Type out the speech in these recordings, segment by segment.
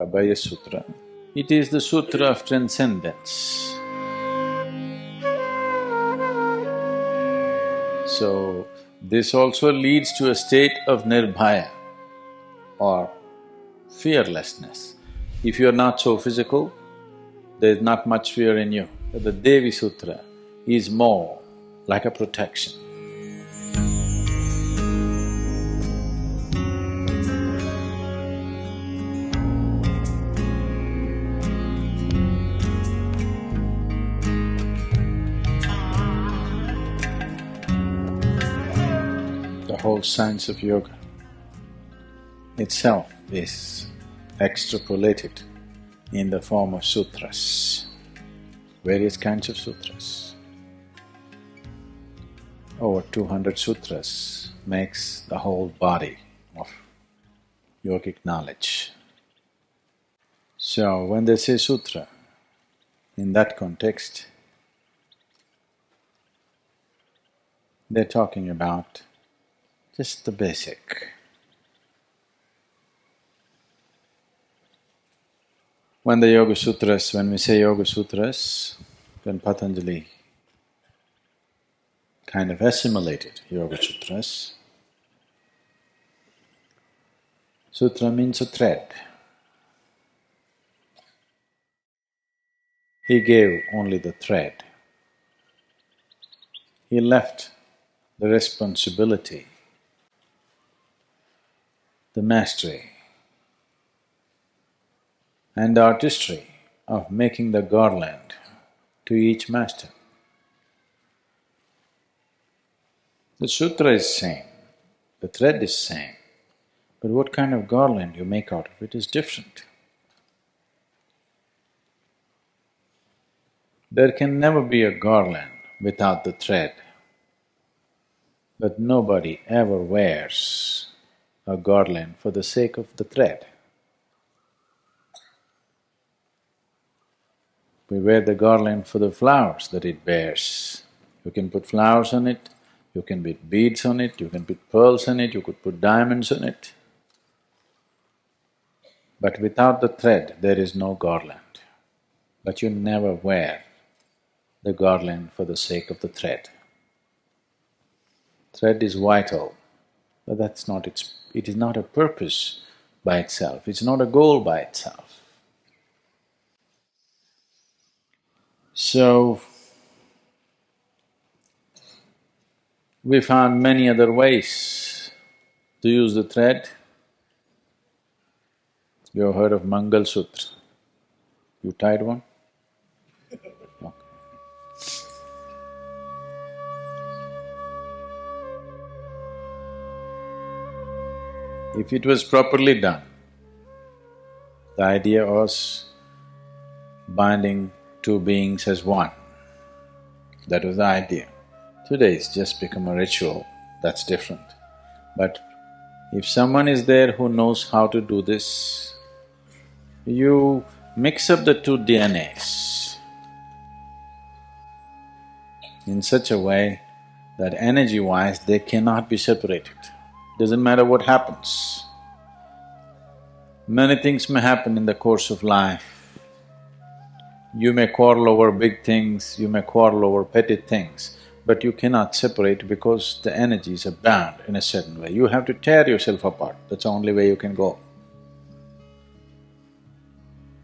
Abhaya Sutra. It is the sutra of transcendence. So, this also leads to a state of nirbhaya or fearlessness. If you are not so physical, there is not much fear in you. But the Devi Sutra is more like a protection. The whole science of yoga itself is extrapolated in the form of sutras, various kinds of sutras. Over 200 sutras makes the whole body of yogic knowledge. So when they say sutra, in that context, they're talking about just the basic. When the Yoga Sutras, when we say Yoga Sutras, when Patanjali kind of assimilated Yoga Sutras, sutra means a thread. He gave only the thread. He left the responsibility, the mastery and the artistry of making the garland to each master. The sutra is same, the thread is same, but what kind of garland you make out of it is different. There can never be a garland without the thread, but nobody ever wears a garland for the sake of the thread. We wear the garland for the flowers that it bears. You can put flowers on it, you can put beads on it, you can put pearls on it, you could put diamonds on it. But without the thread, there is no garland. But you never wear the garland for the sake of the thread. Thread is vital, but that's not it is not a purpose by itself, it's not a goal by itself. So, we found many other ways to use the thread. You have heard of Mangal Sutra? You tied one? Okay. If it was properly done, the idea was binding two beings as one. That was the idea. Today it's just become a ritual, that's different. But if someone is there who knows how to do this, you mix up the two DNAs in such a way that energy-wise they cannot be separated. Doesn't matter what happens. Many things may happen in the course of life. You may quarrel over big things, you may quarrel over petty things, but you cannot separate because the energies are bound in a certain way. You have to tear yourself apart, that's the only way you can go.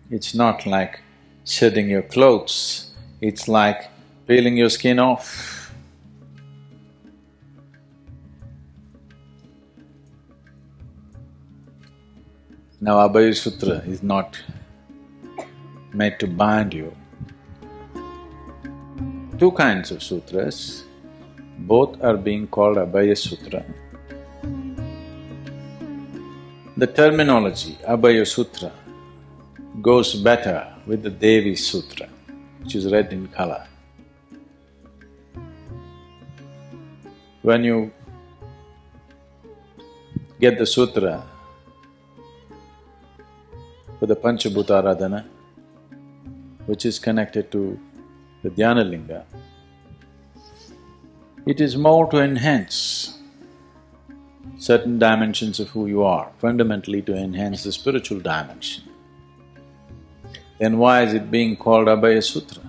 It's not like shedding your clothes, it's like peeling your skin off. Now, Abhaya Sutra is not made to bind you. Two kinds of sutras, both are being called Abhaya Sutra. The terminology Abhaya Sutra goes better with the Devi Sutra, which is red in color. When you get the sutra for the Panchabhuta Aradhana, which is connected to the Dhyana Linga, it is more to enhance certain dimensions of who you are, fundamentally to enhance the spiritual dimension. then why is it being called Abhaya Sutra?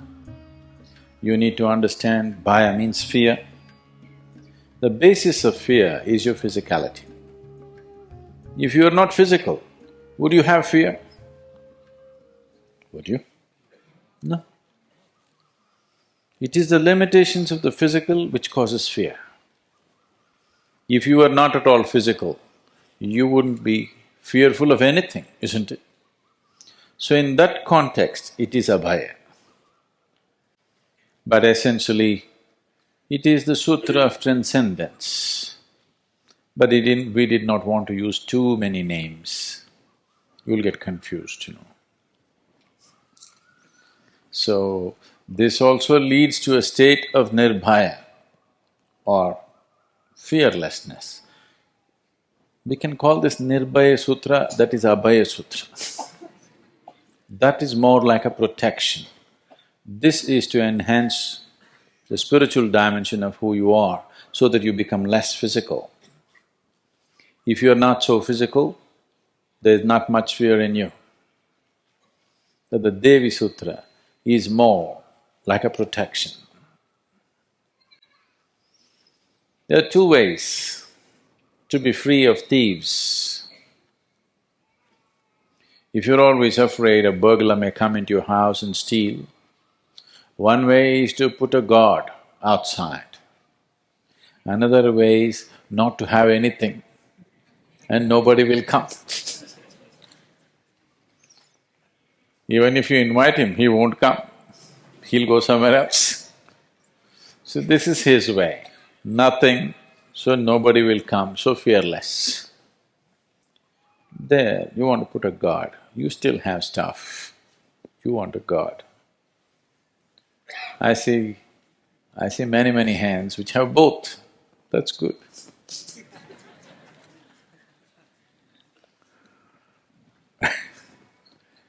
You need to understand Bhaya means fear. The basis of fear is your physicality. If you are not physical, would you have fear? Would you? No. It is the limitations of the physical which causes fear. If you are not at all physical, you wouldn't be fearful of anything, isn't it? So in that context, it is Abhaya. But essentially, it is the sutra of transcendence. But we did not want to use too many names. You'll get confused, So, this also leads to a state of nirbhaya or fearlessness. We can call this Nirbhaya Sutra, that is Abhaya Sutra. That is more like a protection. This is to enhance the spiritual dimension of who you are so that you become less physical. If you are not so physical, there is not much fear in you. So the Devi Sutra is more like a protection. There are two ways to be free of thieves. If you're always afraid a burglar may come into your house and steal, one way is to put a guard outside. Another way is not to have anything and nobody will come. Even if you invite him, he won't come, he'll go somewhere else. So this is his way, nothing, so nobody will come, so fearless. There, you want to put a guard, you still have stuff, you want a guard. I see many hands which have both, that's good.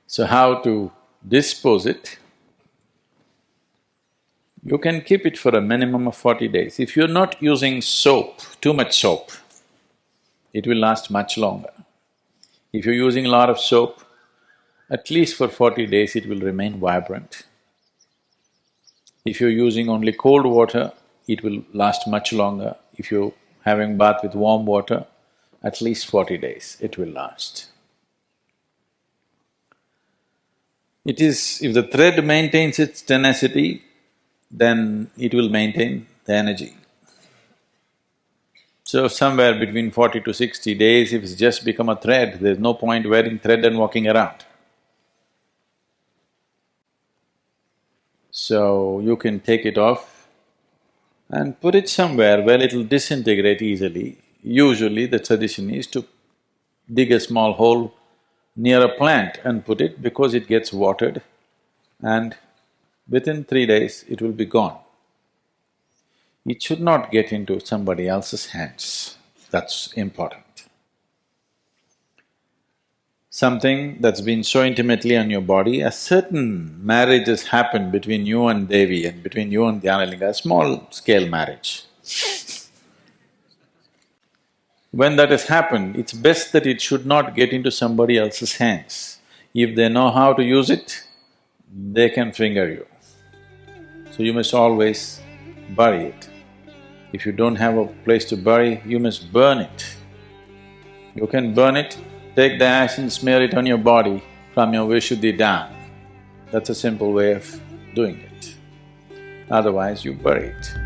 So how to dispose it? You can keep it for a minimum of 40 days. If you're not using soap, too much soap, it will last much longer. If you're using a lot of soap, at least for 40 days it will remain vibrant. If you're using only cold water, it will last much longer. If you're having bath with warm water, at least 40 days it will last. It is… if the thread maintains its tenacity, then it will maintain the energy. So somewhere between 40 to 60 days, if it's just become a thread, there's no point wearing thread and walking around. So you can take it off and put it somewhere where it'll disintegrate easily. Usually the tradition is to dig a small hole near a plant and put it because it gets watered and within 3 days it will be gone. It should not get into somebody else's hands, that's important. Something that's been so intimately on your body, a certain marriage has happened between you and Devi and between you and Linga, a small-scale marriage. When that has happened, it's best that it should not get into somebody else's hands. If they know how to use it, they can finger you. So you must always bury it. If you don't have a place to bury, you must burn it. You can burn it, take the ash and smear it on your body from your Vishuddhi down. That's a simple way of doing it. Otherwise, you bury it.